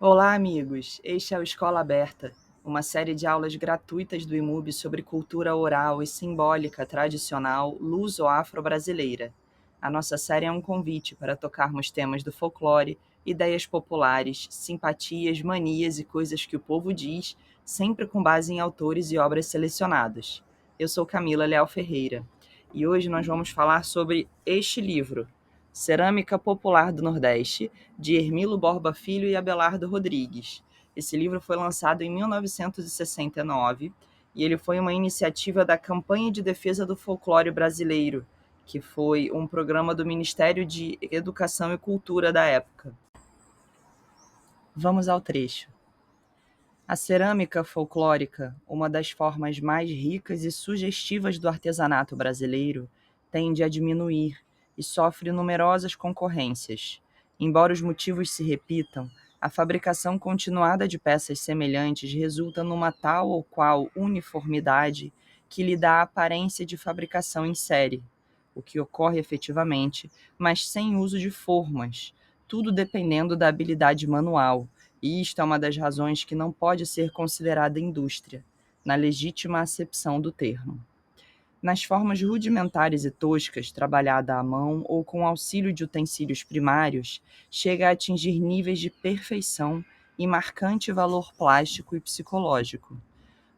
Olá, amigos! Este é o Escola Aberta, uma série de aulas gratuitas do IMUB sobre cultura oral e simbólica tradicional luso-afro-brasileira. A nossa série é um convite para tocarmos temas do folclore, ideias populares, simpatias, manias e coisas que o povo diz, sempre com base em autores e obras selecionadas. Eu sou Camila Leal Ferreira e hoje nós vamos falar sobre este livro, Cerâmica Popular do Nordeste, de Hermilo Borba Filho e Abelardo Rodrigues. Esse livro foi lançado em 1969 e ele foi uma iniciativa da Campanha de Defesa do Folclore Brasileiro, que foi um programa do Ministério de Educação e Cultura da época. Vamos ao trecho. A cerâmica folclórica, uma das formas mais ricas e sugestivas do artesanato brasileiro, tende a diminuir e sofre numerosas concorrências. Embora os motivos se repitam, a fabricação continuada de peças semelhantes resulta numa tal ou qual uniformidade que lhe dá a aparência de fabricação em série, o que ocorre efetivamente, mas sem uso de formas, tudo dependendo da habilidade manual, e isto é uma das razões que não pode ser considerada indústria, na legítima acepção do termo. Nas formas rudimentares e toscas, trabalhada à mão ou com auxílio de utensílios primários, chega a atingir níveis de perfeição e marcante valor plástico e psicológico.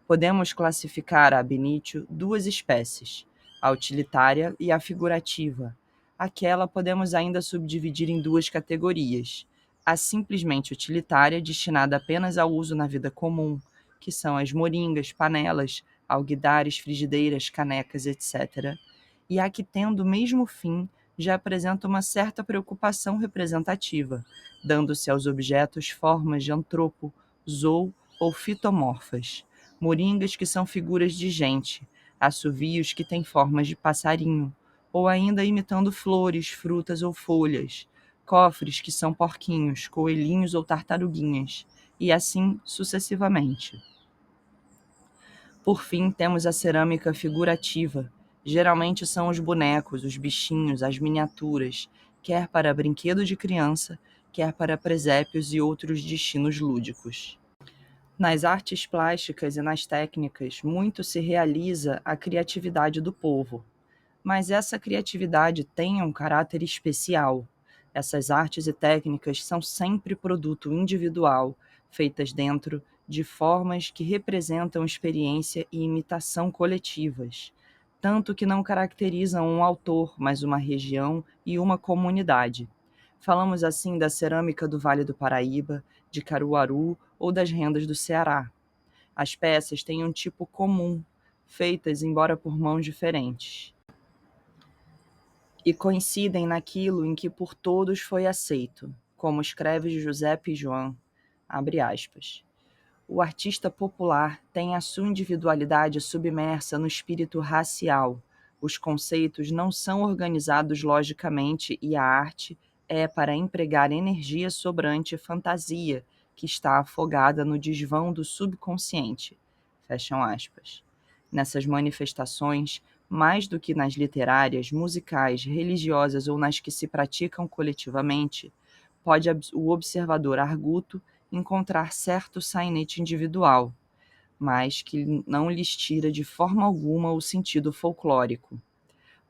Podemos classificar ab initio duas espécies, a utilitária e a figurativa. Aquela podemos ainda subdividir em duas categorias: a simplesmente utilitária, destinada apenas ao uso na vida comum, que são as moringas, panelas, alguidares, frigideiras, canecas, etc., e a que, tendo o mesmo fim, já apresenta uma certa preocupação representativa, dando-se aos objetos formas de antropo, zoo ou fitomorfas, moringas que são figuras de gente, assovios que têm formas de passarinho, ou ainda imitando flores, frutas ou folhas, cofres que são porquinhos, coelhinhos ou tartaruguinhas, e assim sucessivamente. Por fim, temos a cerâmica figurativa. Geralmente são os bonecos, os bichinhos, as miniaturas, quer para brinquedo de criança, quer para presépios e outros destinos lúdicos. Nas artes plásticas e nas técnicas, muito se realiza a criatividade do povo. Mas essa criatividade tem um caráter especial. Essas artes e técnicas são sempre produto individual, feitas dentro de formas que representam experiência e imitação coletivas, tanto que não caracterizam um autor, mas uma região e uma comunidade. Falamos assim da cerâmica do Vale do Paraíba, de Caruaru ou das rendas do Ceará. As peças têm um tipo comum, feitas embora por mãos diferentes, e coincidem naquilo em que por todos foi aceito, como escreve José Pijoan, abre aspas. O artista popular tem a sua individualidade submersa no espírito racial. Os conceitos não são organizados logicamente e a arte é para empregar energia sobrante e fantasia, que está afogada no desvão do subconsciente. Fecham aspas. Nessas manifestações, mais do que nas literárias, musicais, religiosas ou nas que se praticam coletivamente, pode o observador arguto encontrar certo sainete individual, mas que não lhes tira de forma alguma o sentido folclórico.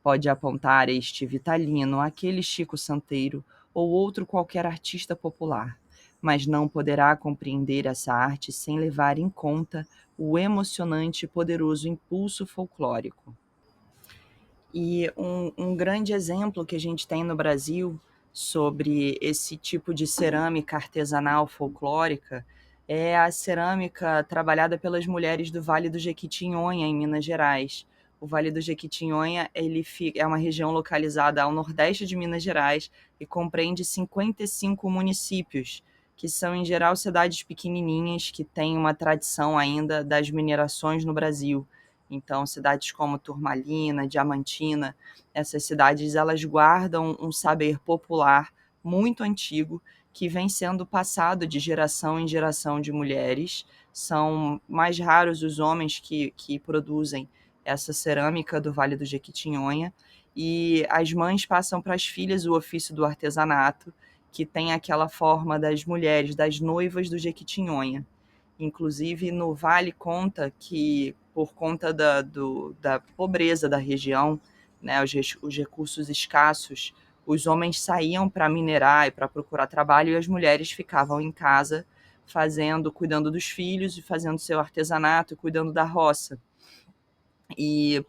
Pode apontar este Vitalino, aquele Chico Santeiro ou outro qualquer artista popular, mas não poderá compreender essa arte sem levar em conta o emocionante e poderoso impulso folclórico. E um grande exemplo que a gente tem no Brasil sobre esse tipo de cerâmica artesanal folclórica é a cerâmica trabalhada pelas mulheres do Vale do Jequitinhonha, em Minas Gerais. O Vale do Jequitinhonha é uma região localizada ao nordeste de Minas Gerais e compreende 55 municípios, que são, em geral, cidades pequenininhas que têm uma tradição ainda das minerações no Brasil. Então, cidades como Turmalina, Diamantina, essas cidades elas guardam um saber popular muito antigo que vem sendo passado de geração em geração de mulheres. São mais raros os homens que produzem essa cerâmica do Vale do Jequitinhonha, e as mães passam para as filhas o ofício do artesanato, que tem aquela forma das mulheres, das noivas do Jequitinhonha. Inclusive, no Vale conta que, por conta da pobreza da região, né, os recursos escassos, os homens saíam para minerar e para procurar trabalho e as mulheres ficavam em casa cuidando dos filhos e fazendo seu artesanato, cuidando da roça. E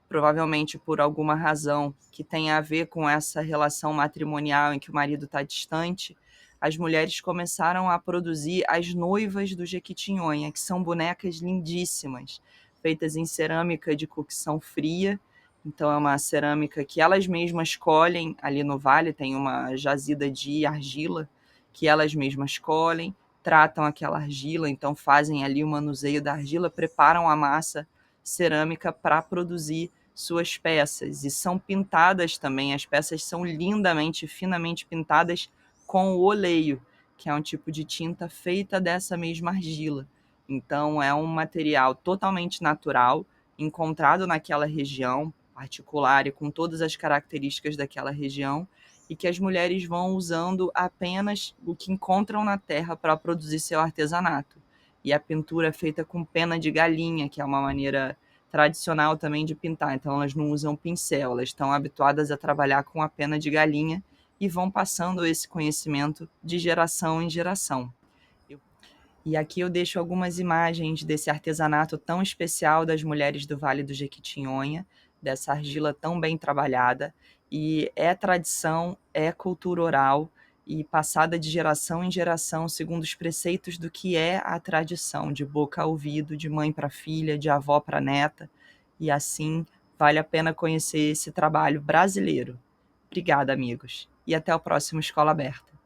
provavelmente por alguma razão que tenha a ver com essa relação matrimonial em que o marido está distante, as mulheres começaram a produzir as noivas do Jequitinhonha, que são bonecas lindíssimas, feitas em cerâmica de cocção fria. Então é uma cerâmica que elas mesmas colhem ali no vale, tem uma jazida de argila que elas mesmas colhem, tratam aquela argila, então fazem ali o manuseio da argila, preparam a massa cerâmica para produzir suas peças e são pintadas também. As peças são lindamente, finamente pintadas com o oleio, que é um tipo de tinta feita dessa mesma argila. Então é um material totalmente natural, encontrado naquela região particular e com todas as características daquela região, e que as mulheres vão usando apenas o que encontram na terra para produzir seu artesanato. E a pintura é feita com pena de galinha, que é uma maneira tradicional também de pintar. Então elas não usam pincel, elas estão habituadas a trabalhar com a pena de galinha e vão passando esse conhecimento de geração em geração. E aqui eu deixo algumas imagens desse artesanato tão especial das mulheres do Vale do Jequitinhonha, dessa argila tão bem trabalhada. E é tradição, é cultura oral e passada de geração em geração segundo os preceitos do que é a tradição, de boca a ouvido, de mãe para filha, de avó para neta. E assim vale a pena conhecer esse trabalho brasileiro. Obrigada, amigos. E até o próximo Escola Aberta.